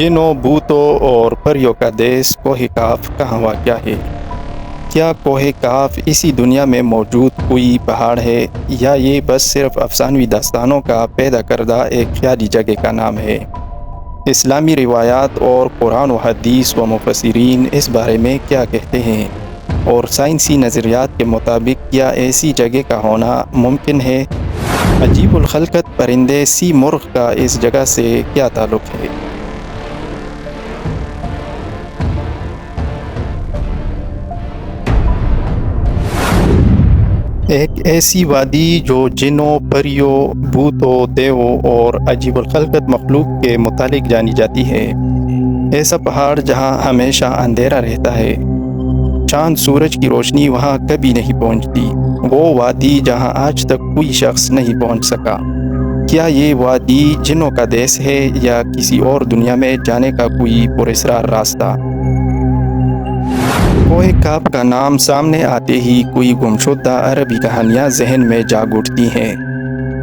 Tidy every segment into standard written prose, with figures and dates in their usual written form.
جنوں، بھوتوں اور پریوں کا دیس کوہ کاف کہاں واقع ہے؟ کیا کوہ کاف اسی دنیا میں موجود کوئی پہاڑ ہے یا یہ بس صرف افسانوی داستانوں کا پیدا کردہ ایک خیالی جگہ کا نام ہے؟ اسلامی روایات اور قرآن و حدیث و مفسرین اس بارے میں کیا کہتے ہیں؟ اور سائنسی نظریات کے مطابق کیا ایسی جگہ کا ہونا ممکن ہے؟ عجیب الخلقت پرندے سی مرغ کا اس جگہ سے کیا تعلق ہے؟ ایک ایسی وادی جو جنوں، پریوں، بھوتوں، دیووں اور عجیب الخلقت مخلوق کے متعلق جانی جاتی ہے۔ ایسا پہاڑ جہاں ہمیشہ اندھیرا رہتا ہے، چاند سورج کی روشنی وہاں کبھی نہیں پہنچتی، وہ وادی جہاں آج تک کوئی شخص نہیں پہنچ سکا۔ کیا یہ وادی جنوں کا دیس ہے یا کسی اور دنیا میں جانے کا کوئی پراسرار راستہ؟ کوہ کاف کا نام سامنے آتے ہی کوئی گمشدہ عربی کہانیاں ذہن میں جاگ اٹھتی ہیں۔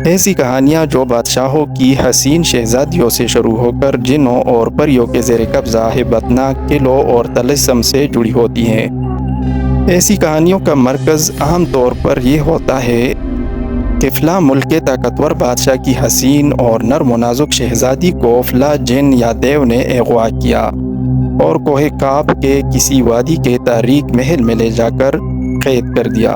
ایسی کہانیاں جو بادشاہوں کی حسین شہزادیوں سے شروع ہو کر جنوں اور پریوں کے زیر قبضہ ہیبتناک قلعوں اور طلسم سے جڑی ہوتی ہیں۔ ایسی کہانیوں کا مرکز عام طور پر یہ ہوتا ہے کہ فلاں ملک کے طاقتور بادشاہ کی حسین اور نرم و نازک شہزادی کو فلاں جن یا دیو نے اغوا کیا اور کوہ کاف کے کسی وادی کے تاریک محل میں لے جا کر قید کر دیا۔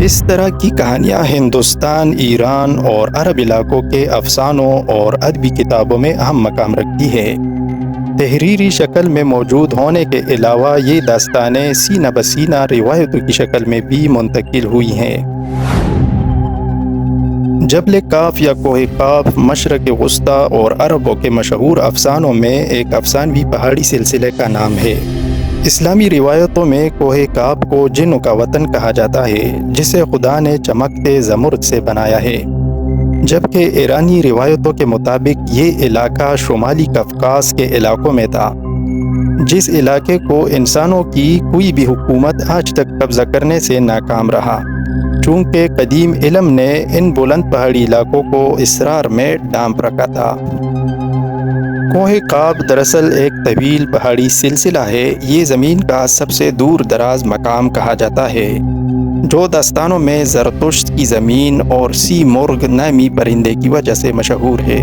اس طرح کی کہانیاں ہندوستان، ایران اور عرب علاقوں کے افسانوں اور ادبی کتابوں میں اہم مقام رکھتی ہے۔ تحریری شکل میں موجود ہونے کے علاوہ یہ داستانیں سینہ بسینہ روایتوں کی شکل میں بھی منتقل ہوئی ہیں۔ جبل کاف یا کوہ کاف مشرق وسطیٰ اور عربوں کے مشہور افسانوں میں ایک افسانوی پہاڑی سلسلے کا نام ہے۔ اسلامی روایتوں میں کوہ کاف کو جنوں کا وطن کہا جاتا ہے جسے خدا نے چمکتے زمرد سے بنایا ہے، جبکہ ایرانی روایتوں کے مطابق یہ علاقہ شمالی قفقاز کے علاقوں میں تھا، جس علاقے کو انسانوں کی کوئی بھی حکومت آج تک قبضہ کرنے سے ناکام رہا، چونکہ قدیم علم نے ان بلند پہاڑی علاقوں کو اسرار میں ڈانپ رکھا تھا۔ کوہ کاف دراصل ایک طویل پہاڑی سلسلہ ہے۔ یہ زمین کا سب سے دور دراز مقام کہا جاتا ہے، جو داستانوں میں زرتشت کی زمین اور سی مرغ نامی پرندے کی وجہ سے مشہور ہے۔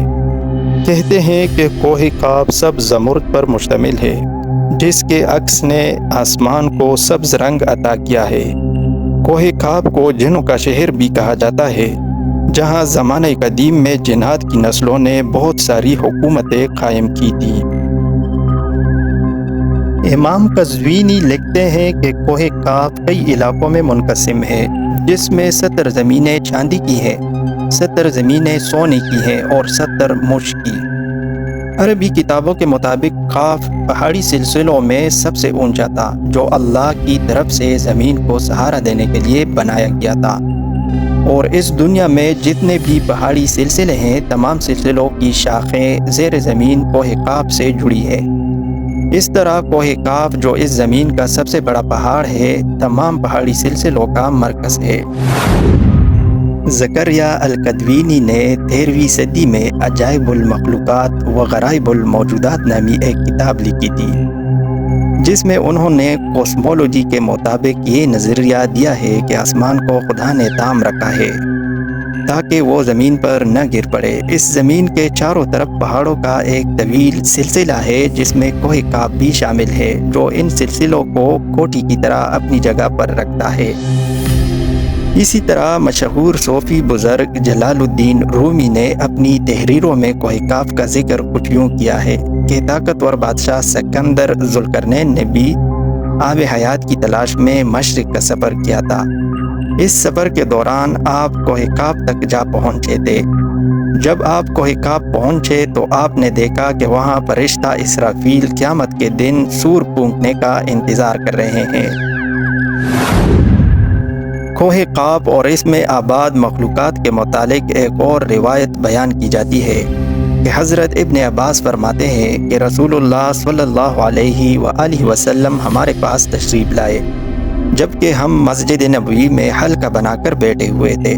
کہتے ہیں کہ کوہ کاف سبز زمرد پر مشتمل ہے، جس کے عکس نے آسمان کو سبز رنگ عطا کیا ہے۔ کوہ کاف کو جنوں کا شہر بھی کہا جاتا ہے، جہاں زمانہ قدیم میں جنات کی نسلوں نے بہت ساری حکومتیں قائم کی تھیں۔ امام قزوینی لکھتے ہیں کہ کوہ کاف کئی علاقوں میں منقسم ہے، جس میں 70 زمینیں چاندی کی ہیں، 70 زمینیں سونے کی ہیں اور 70 مشک کی۔ عربی کتابوں کے مطابق کاف پہاڑی سلسلوں میں سب سے اونچا تھا، جو اللہ کی طرف سے زمین کو سہارا دینے کے لیے بنایا گیا تھا، اور اس دنیا میں جتنے بھی پہاڑی سلسلے ہیں، تمام سلسلوں کی شاخیں زیر زمین کوہ کاف سے جڑی ہے۔ اس طرح کوہ کاف، جو اس زمین کا سب سے بڑا پہاڑ ہے، تمام پہاڑی سلسلوں کا مرکز ہے۔ زکریا القدوینی نے 13ویں صدی میں عجائب المخلوقات و غرائب الموجودات نامی ایک کتاب لکھی تھی، جس میں انہوں نے کوسمولوجی کے مطابق یہ نظریہ دیا ہے کہ آسمان کو خدا نے تام رکھا ہے تاکہ وہ زمین پر نہ گر پڑے۔ اس زمین کے چاروں طرف پہاڑوں کا ایک طویل سلسلہ ہے، جس میں کوہ کاف بھی شامل ہے، جو ان سلسلوں کو کوٹھی کی طرح اپنی جگہ پر رکھتا ہے۔ اسی طرح مشہور صوفی بزرگ جلال الدین رومی نے اپنی تحریروں میں کوہ کاف کا ذکر کچھ یوں کیا ہے کہ طاقتور بادشاہ سکندر ذوالقرنین نے بھی آب حیات کی تلاش میں مشرق کا سفر کیا تھا۔ اس سفر کے دوران آپ کوہ کاف تک جا پہنچے تھے۔ جب آپ کوہ کاف پہنچے تو آپ نے دیکھا کہ وہاں فرشتہ اسرافیل قیامت کے دن سور پھونکنے کا انتظار کر رہے ہیں۔ کوہ کاف اور اس میں آباد مخلوقات کے متعلق ایک اور روایت بیان کی جاتی ہے کہ حضرت ابن عباس فرماتے ہیں کہ رسول اللہ صلی اللہ علیہ وآلہ وسلم ہمارے پاس تشریف لائے، جبکہ ہم مسجد نبوی میں حلقہ بنا کر بیٹھے ہوئے تھے۔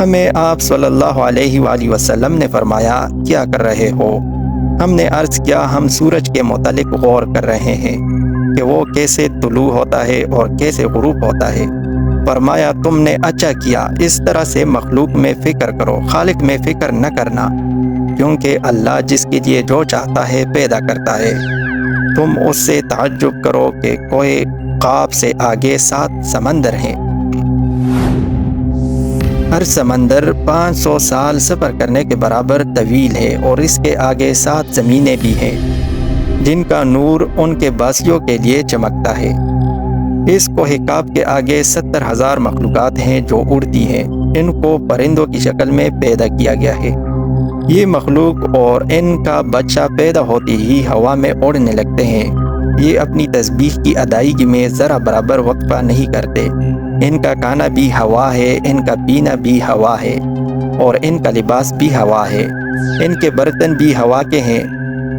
ہمیں آپ صلی اللہ علیہ وآلہ وسلم نے فرمایا، کیا کر رہے ہو؟ ہم نے عرض کیا ہم سورج کے متعلق غور کر رہے ہیں کہ وہ کیسے طلوع ہوتا ہے اور کیسے غروب ہوتا ہے۔ فرمایا تم نے اچھا کیا، اس طرح سے مخلوق میں فکر کرو، خالق میں فکر نہ کرنا، کیونکہ اللہ جس کے لیے جو چاہتا ہے پیدا کرتا ہے۔ تم اس سے تعجب کرو کہ کوہ قاف سے آگے 7 سمندر ہیں۔ ہر سمندر 500 سال سفر کرنے کے برابر طویل ہے، اور اس کے آگے 7 زمینیں بھی ہیں جن کا نور ان کے باسیوں کے لیے چمکتا ہے۔ اس کوہ قاف کے آگے 70,000 مخلوقات ہیں جو اڑتی ہیں، ان کو پرندوں کی شکل میں پیدا کیا گیا ہے۔ یہ مخلوق اور ان کا بچہ پیدا ہوتے ہی ہوا میں اڑنے لگتے ہیں۔ یہ اپنی تسبیح کی ادائیگی میں ذرا برابر وقفہ نہیں کرتے۔ ان کا کھانا بھی ہوا ہے، ان کا پینا بھی ہوا ہے، اور ان کا لباس بھی ہوا ہے۔ ان کے برتن بھی ہوا کے ہیں۔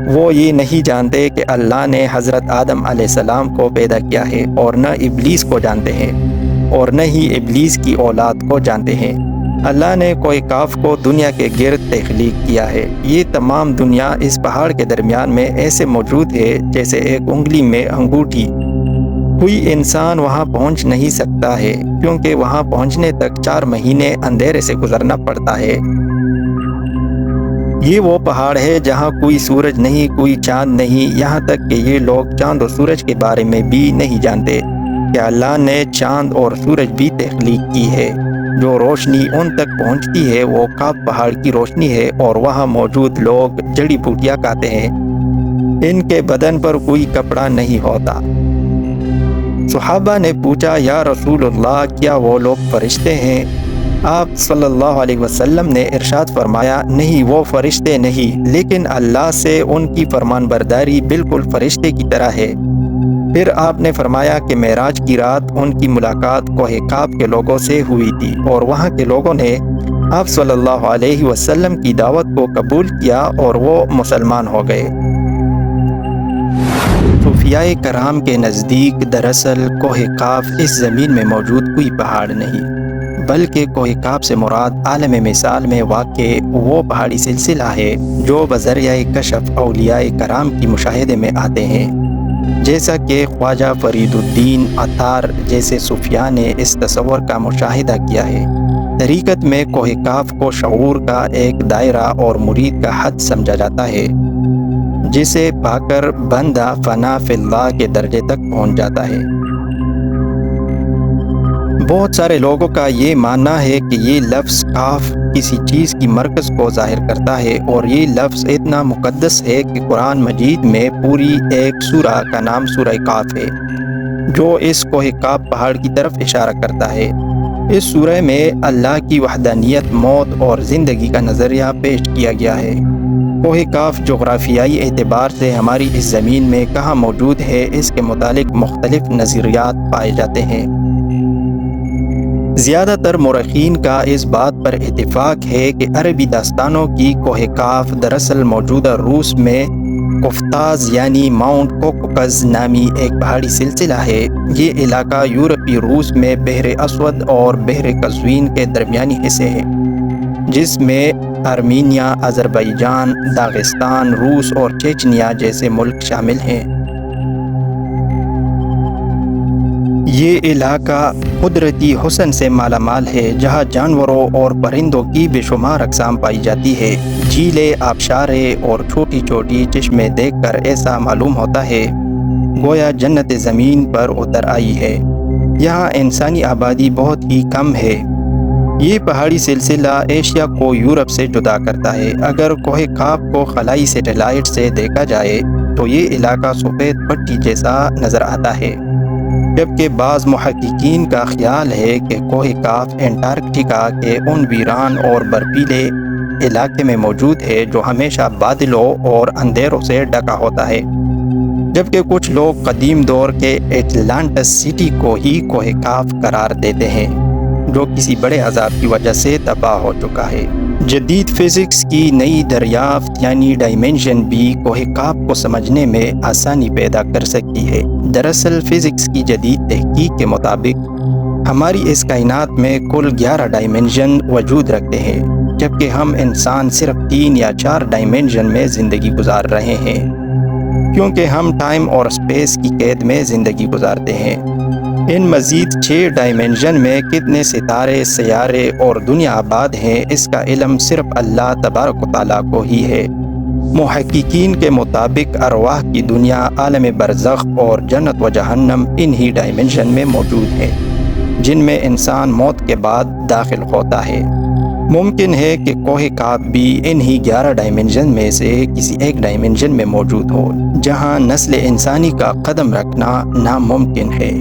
وہ یہ نہیں جانتے کہ اللہ نے حضرت آدم علیہ السلام کو پیدا کیا ہے، اور نہ ابلیس کو جانتے ہیں، اور نہ ہی ابلیس کی اولاد کو جانتے ہیں۔ اللہ نے کوہ قاف کو دنیا کے گرد تخلیق کیا ہے۔ یہ تمام دنیا اس پہاڑ کے درمیان میں ایسے موجود ہے جیسے ایک انگلی میں انگوٹھی۔ کوئی انسان وہاں پہنچ نہیں سکتا ہے، کیونکہ وہاں پہنچنے تک 4 مہینے اندھیرے سے گزرنا پڑتا ہے۔ یہ وہ پہاڑ ہے جہاں کوئی سورج نہیں، کوئی چاند نہیں، یہاں تک کہ یہ لوگ چاند و سورج کے بارے میں بھی نہیں جانتے کہ اللہ نے چاند اور سورج بھی تخلیق کی ہے۔ جو روشنی ان تک پہنچتی ہے وہ قاف پہاڑ کی روشنی ہے، اور وہاں موجود لوگ جڑی بوٹیاں کھاتے ہیں۔ ان کے بدن پر کوئی کپڑا نہیں ہوتا۔ صحابہ نے پوچھا یا رسول اللہ کیا وہ لوگ فرشتے ہیں؟ آپ صلی اللہ علیہ وسلم نے ارشاد فرمایا نہیں، وہ فرشتے نہیں، لیکن اللہ سے ان کی فرمان برداری بالکل فرشتے کی طرح ہے۔ پھر آپ نے فرمایا کہ معراج کی رات ان کی ملاقات کوہ قاف کے لوگوں سے ہوئی تھی، اور وہاں کے لوگوں نے آپ صلی اللہ علیہ وسلم کی دعوت کو قبول کیا اور وہ مسلمان ہو گئے۔ صوفیاء کرام کے نزدیک دراصل کوہ قاف اس زمین میں موجود کوئی پہاڑ نہیں، بلکہ کوہ قاف سے مراد عالم مثال میں واقع وہ پہاڑی سلسلہ ہے جو بذریعہ کشف اولیاء کرام کی مشاہدے میں آتے ہیں، جیسا کہ خواجہ فرید الدین عطار جیسے صوفیاء نے اس تصور کا مشاہدہ کیا ہے۔ طریقت میں کوہ قاف کو شعور کا ایک دائرہ اور مرید کا حد سمجھا جاتا ہے، جسے پا کر بندہ فنا فی اللہ کے درجے تک پہنچ جاتا ہے۔ بہت سارے لوگوں کا یہ ماننا ہے کہ یہ لفظ قاف کسی چیز کی مرکز کو ظاہر کرتا ہے، اور یہ لفظ اتنا مقدس ہے کہ قرآن مجید میں پوری ایک سورہ کا نام سورہ قاف ہے، جو اس کوہ قاف پہاڑ کی طرف اشارہ کرتا ہے۔ اس سورہ میں اللہ کی وحدانیت، موت اور زندگی کا نظریہ پیش کیا گیا ہے۔ کوہ قاف جغرافیائی اعتبار سے ہماری اس زمین میں کہاں موجود ہے، اس کے متعلق مختلف نظریات پائے جاتے ہیں۔ زیادہ تر مورخین کا اس بات پر اتفاق ہے کہ عربی داستانوں کی کوہ قاف دراصل موجودہ روس میں قفقاز یعنی ماؤنٹ کوکوکس نامی ایک پہاڑی سلسلہ ہے۔ یہ علاقہ یورپی روس میں بحر اسود اور بحر قزوین کے درمیانی حصے ہے، جس میں آرمینیا، آذربائیجان، داغستان، روس اور چیچنیا جیسے ملک شامل ہیں۔ یہ علاقہ قدرتی حسن سے مالا مال ہے، جہاں جانوروں اور پرندوں کی بے شمار اقسام پائی جاتی ہے۔ جھیلیں، آبشاریں اور چھوٹی چھوٹی چشمیں دیکھ کر ایسا معلوم ہوتا ہے گویا جنت زمین پر اتر آئی ہے۔ یہاں انسانی آبادی بہت ہی کم ہے۔ یہ پہاڑی سلسلہ ایشیا کو یورپ سے جدا کرتا ہے۔ اگر کوہ قاف کو خلائی سیٹلائٹ سے دیکھا جائے تو یہ علاقہ سفید پٹی جیسا نظر آتا ہے، جبکہ بعض محققین کا خیال ہے کہ کوہ قاف انٹارکٹیکا کے ان ویران اور برفیلے علاقے میں موجود ہے جو ہمیشہ بادلوں اور اندھیروں سے ڈھکا ہوتا ہے، جبکہ کچھ لوگ قدیم دور کے اٹلانٹس سٹی کو ہی کوہ قاف قرار دیتے ہیں، جو کسی بڑے عذاب کی وجہ سے تباہ ہو چکا ہے۔ جدید فزکس کی نئی دریافت یعنی ڈائمینشن بھی کوہ قاف کو سمجھنے میں آسانی پیدا کر سکتی ہے۔ دراصل فزکس کی جدید تحقیق کے مطابق ہماری اس کائنات میں کل 11 ڈائمینشن وجود رکھتے ہیں۔ جبکہ ہم انسان صرف 3 یا 4 ڈائمینشن میں زندگی گزار رہے ہیں، کیونکہ ہم ٹائم اور اسپیس کی قید میں زندگی گزارتے ہیں۔ ان مزید 6 ڈائمینشن میں کتنے ستارے، سیارے اور دنیا آباد ہیں، اس کا علم صرف اللہ تبارک و تعالیٰ کو ہی ہے۔ محققین کے مطابق ارواح کی دنیا، عالم برزخ اور جنت و جہنم انہی ڈائمینشن میں موجود ہے، جن میں انسان موت کے بعد داخل ہوتا ہے۔ ممکن ہے کہ کوہ کاف بھی انہی 11 ڈائمینشن میں سے کسی ایک ڈائمینشن میں موجود ہو، جہاں نسل انسانی کا قدم رکھنا ناممکن ہے۔